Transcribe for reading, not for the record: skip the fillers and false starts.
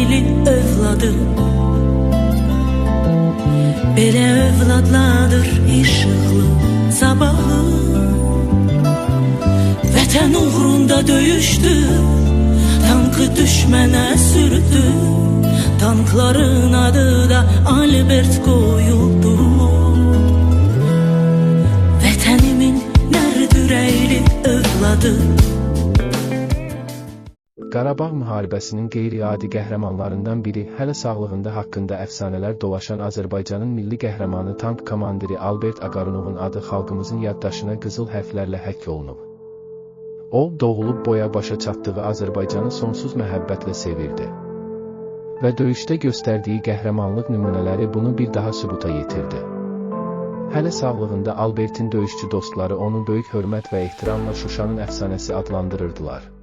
ürəkli övladı. Belə övladladır işıqlı sabahı. Vətən uğrunda döyüşdü, tankı düşmənə sürdü. Tankların adı da Albert qoyuldu. Vətənimin nərd ürəkli övladı. Qarabağ müharibəsinin qeyri-adi qəhrəmanlarından biri, hələ sağlığında haqqında əfsanələr dolaşan Azərbaycanın milli qəhrəmanı tank komandiri Albert Agarunovun adı xalqımızın yaddaşına qızıl hərflərlə həkk olunub. O, doğulub boya başa çatdığı Azərbaycanı sonsuz məhəbbətlə sevirdi. Və döyüşdə göstərdiyi qəhrəmanlıq nümunələri bunu bir daha sübuta yetirdi. Hələ sağlığında Albertin döyüşçü dostları onu böyük hörmət və ehtiramla Şuşanın əfsanəsi adlandırırdılar.